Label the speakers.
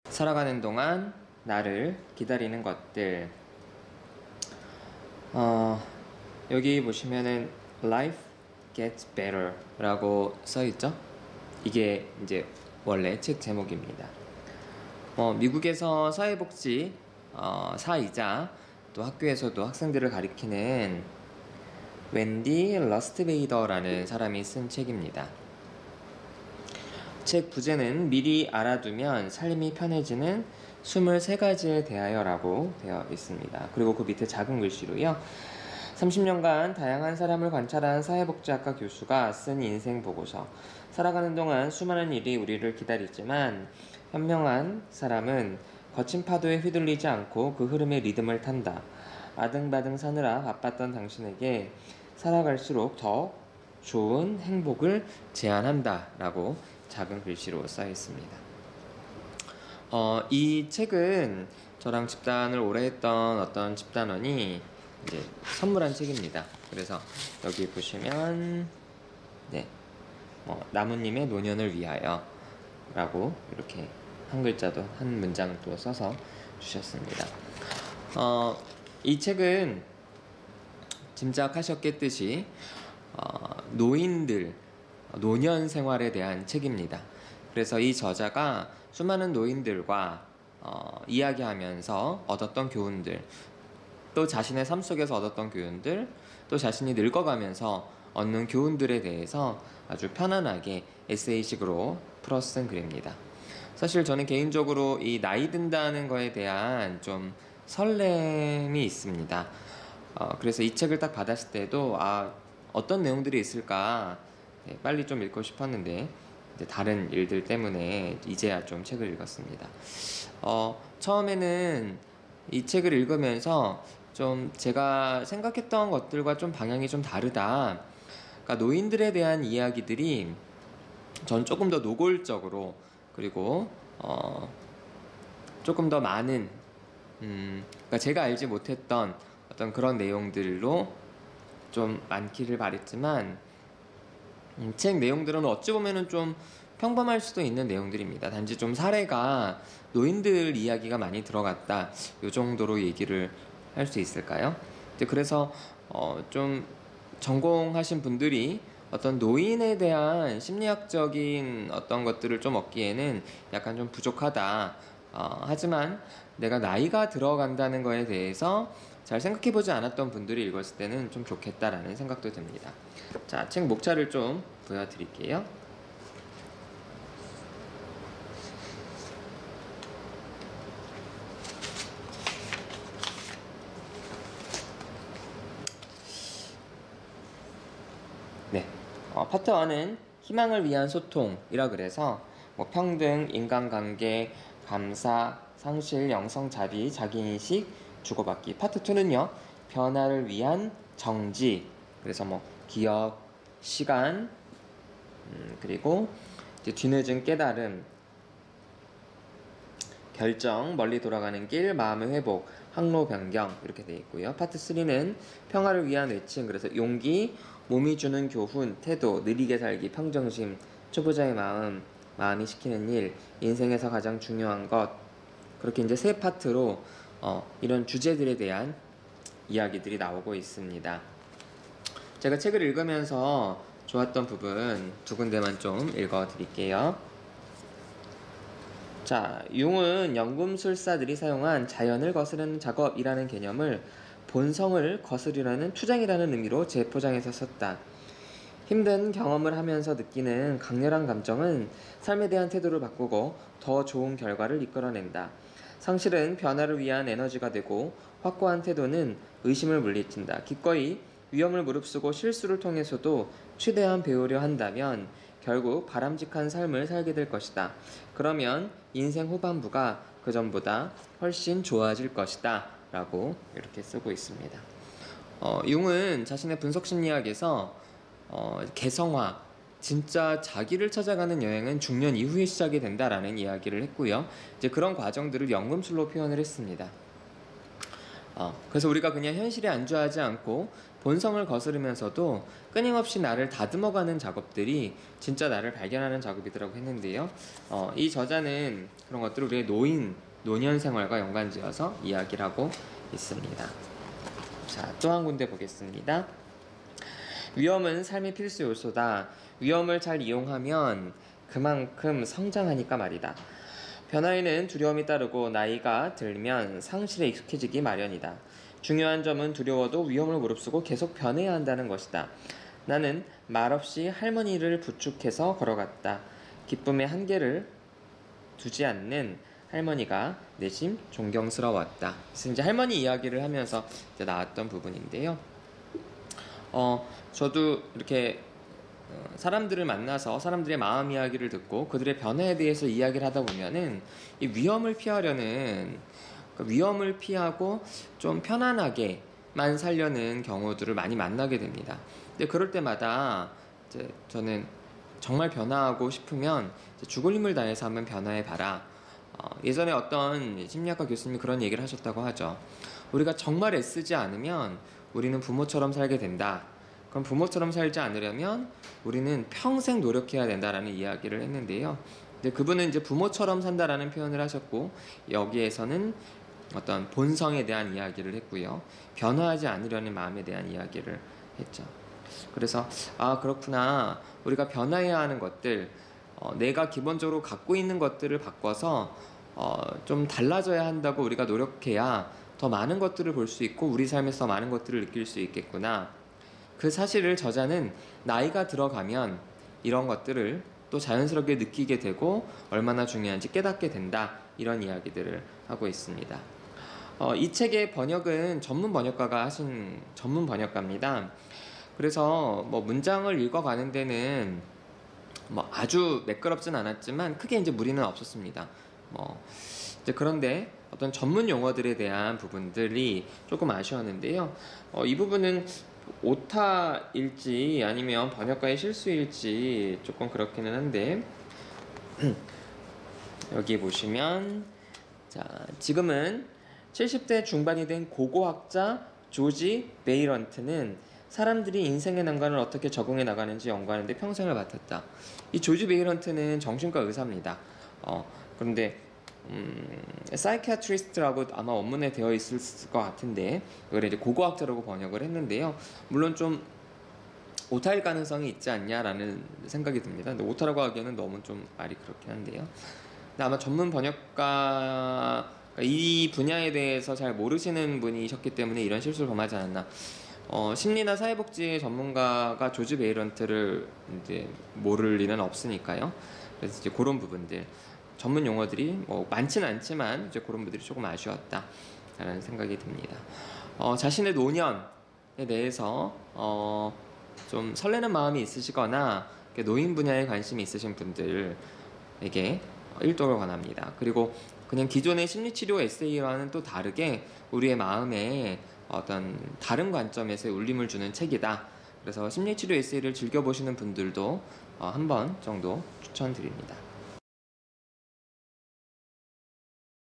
Speaker 1: 살아가는 동안 나를 기다리는 것들. 여기 보시면은 Life gets better 라고 써있죠? 이게 이제 원래 책 제목입니다. 미국에서 사회복지 사이자 또 학교에서도 학생들을 가리키는 웬디 러스트베이더라는 사람이 쓴 책입니다. 책 부제는 미리 알아두면 삶이 편해지는 23가지에 대하여라고 되어 있습니다. 그리고 그 밑에 작은 글씨로요. 30년간 다양한 사람을 관찰한 사회복지학과 교수가 쓴 인생 보고서. 살아가는 동안 수많은 일이 우리를 기다리지만 현명한 사람은 거친 파도에 휘둘리지 않고 그 흐름의 리듬을 탄다. 아등바등 사느라 바빴던 당신에게 살아갈수록 더 좋은 행복을 제안한다 라고 작은 글씨로 써 있습니다. 이 책은 저랑 집단을 오래 했던 어떤 집단원이 이제 선물한 책입니다. 그래서 여기 보시면 나무님의 노년을 위하여 라고 이렇게 한 글자도 한 문장 또 써서 주셨습니다. 이 책은 짐작하셨겠듯이 노인들 노년 생활에 대한 책입니다. 그래서 이 저자가 수많은 노인들과 이야기하면서 얻었던 교훈들, 또 자신의 삶 속에서 얻었던 교훈들, 또 자신이 늙어가면서 얻는 교훈들에 대해서 아주 편안하게 에세이식으로 풀어쓴 글입니다. 사실 저는 개인적으로 이 나이 든다는 거에 대한 좀 설렘이 있습니다. 그래서 이 책을 딱 받았을 때도 어떤 내용들이 있을까 빨리 좀 읽고 싶었는데 이제 다른 일들 때문에 이제야 좀 책을 읽었습니다. 처음에는 이 책을 읽으면서 좀 제가 생각했던 것들과 좀 방향이 좀 다르다. 그러니까 노인들에 대한 이야기들이 전 조금 더 노골적으로 그리고 조금 더 많은 그러니까 제가 알지 못했던 어떤 그런 내용들로 좀 많기를 바랬지만 책 내용들은 어찌 보면은 좀 평범할 수도 있는 내용들입니다. 단지 좀 사례가 노인들 이야기가 많이 들어갔다. 이 정도로 얘기를 할 수 있을까요? 그래서 좀 전공하신 분들이 어떤 노인에 대한 심리학적인 어떤 것들을 좀 얻기에는 약간 좀 부족하다. 하지만 내가 나이가 들어간다는 거에 대해서 잘 생각해보지 않았던 분들이 읽었을 때는 좀 좋겠다라는 생각도 듭니다. 자, 책 목차를 좀 보여드릴게요. 파트 1은 희망을 위한 소통이라 그래서 평등, 인간관계, 감사, 상실, 영성, 자비, 자기인식, 주고받기. 파트 2는요, 변화를 위한 정지. 그래서 기억, 시간, 그리고 이제 뒤늦은 깨달음, 결정, 멀리 돌아가는 길, 마음의 회복, 항로 변경 이렇게 되어 있고요. 파트 3는 평화를 위한 외침, 그래서 용기, 몸이 주는 교훈, 태도, 느리게 살기, 평정심, 초보자의 마음, 마음이 시키는 일, 인생에서 가장 중요한 것, 그렇게 이제 세 파트로 이런 주제들에 대한 이야기들이 나오고 있습니다. 제가 책을 읽으면서 좋았던 부분 두 군데만 좀 읽어드릴게요. 자, 융은 연금술사들이 사용한 자연을 거스르는 작업이라는 개념을 본성을 거스르려는 투쟁이라는 의미로 재포장해서 썼다. 힘든 경험을 하면서 느끼는 강렬한 감정은 삶에 대한 태도를 바꾸고 더 좋은 결과를 이끌어낸다. 상실은 변화를 위한 에너지가 되고 확고한 태도는 의심을 물리친다. 기꺼이 위험을 무릅쓰고 실수를 통해서도 최대한 배우려 한다면 결국 바람직한 삶을 살게 될 것이다. 그러면 인생 후반부가 그전보다 훨씬 좋아질 것이다 라고 이렇게 쓰고 있습니다. 융은 자신의 분석심리학에서 개성화, 진짜 자기를 찾아가는 여행은 중년 이후에 시작이 된다라는 이야기를 했고요. 이제 그런 과정들을 연금술로 표현을 했습니다. 그래서 우리가 그냥 현실에 안주하지 않고 본성을 거스르면서도 끊임없이 나를 다듬어가는 작업들이 진짜 나를 발견하는 작업이더라고 했는데요. 이 저자는 그런 것들을 우리의 노년 생활과 연관지어서 이야기를 하고 있습니다. 자, 또 한 군데 보겠습니다. 위험은 삶의 필수 요소다. 위험을 잘 이용하면 그만큼 성장하니까 말이다. 변화에는 두려움이 따르고 나이가 들면 상실에 익숙해지기 마련이다. 중요한 점은 두려워도 위험을 무릅쓰고 계속 변해야 한다는 것이다. 나는 말없이 할머니를 부축해서 걸어갔다. 기쁨의 한계를 두지 않는 할머니가 내심 존경스러웠다. 그래서 이제 할머니 이야기를 하면서 이제 나왔던 부분인데요. 저도 이렇게 사람들을 만나서 사람들의 마음 이야기를 듣고 그들의 변화에 대해서 이야기를 하다 보면은 이 위험을 피하려는, 위험을 피하고 좀 편안하게만 살려는 경우들을 많이 만나게 됩니다. 근데 그럴 때마다 이제 저는 정말 변화하고 싶으면 죽을 힘을 다해서 한번 변화해봐라. 예전에 어떤 심리학과 교수님이 그런 얘기를 하셨다고 하죠. 우리가 정말 애쓰지 않으면 우리는 부모처럼 살게 된다. 그럼 부모처럼 살지 않으려면 우리는 평생 노력해야 된다라는 이야기를 했는데요. 근데 그분은 이제 부모처럼 산다라는 표현을 하셨고, 여기에서는 어떤 본성에 대한 이야기를 했고요. 변화하지 않으려는 마음에 대한 이야기를 했죠. 그래서 그렇구나. 우리가 변화해야 하는 것들, 내가 기본적으로 갖고 있는 것들을 바꿔서 좀 달라져야 한다고 우리가 노력해야 더 많은 것들을 볼 수 있고 우리 삶에서 많은 것들을 느낄 수 있겠구나. 그 사실을 저자는 나이가 들어가면 이런 것들을 또 자연스럽게 느끼게 되고 얼마나 중요한지 깨닫게 된다, 이런 이야기들을 하고 있습니다. 이 책의 번역은 전문 번역가가 하신 전문 번역가입니다. 그래서 뭐 문장을 읽어가는 데는 뭐 아주 매끄럽진 않았지만 크게 이제 무리는 없었습니다. 이제 그런데 어떤 전문 용어들에 대한 부분들이 조금 아쉬웠는데요. 이 부분은 오타일지 아니면 번역가의 실수일지 조금 그렇기는 한데 여기 보시면, 자, 지금은 70대 중반이 된 고고학자 조지 베이런트는 사람들이 인생의 난관을 어떻게 적응해 나가는지 연구하는 데 평생을 바쳤다. 이 조지 베이런트는 정신과 의사입니다. 그런데 사이키아트리스트라고 아마 원문에 되어 있을 것 같은데 이걸 이제 고고학자라고 번역을 했는데요. 물론 좀 오타일 가능성이 있지 않냐라는 생각이 듭니다. 근데 오타라고 하기에는 너무 좀 말이 그렇긴 한데요. 근데 아마 전문 번역가, 이 분야에 대해서 잘 모르시는 분이셨기 때문에 이런 실수를 범하지 않았나. 심리나 사회복지 전문가가 조지 베이런트를 이제 모를 리는 없으니까요. 그래서 이제 그런 부분들, 전문 용어들이 뭐 많지는 않지만 이제 그런 부분들이 조금 아쉬웠다라는 생각이 듭니다. 자신의 노년에 대해서 좀 설레는 마음이 있으시거나 노인 분야에 관심이 있으신 분들에게 읽도록 권합니다. 그리고 그냥 기존의 심리치료 에세이와는 또 다르게 우리의 마음에 어떤 다른 관점에서 울림을 주는 책이다. 그래서 심리치료 에세이를 즐겨보시는 분들도 한 번 정도 추천드립니다.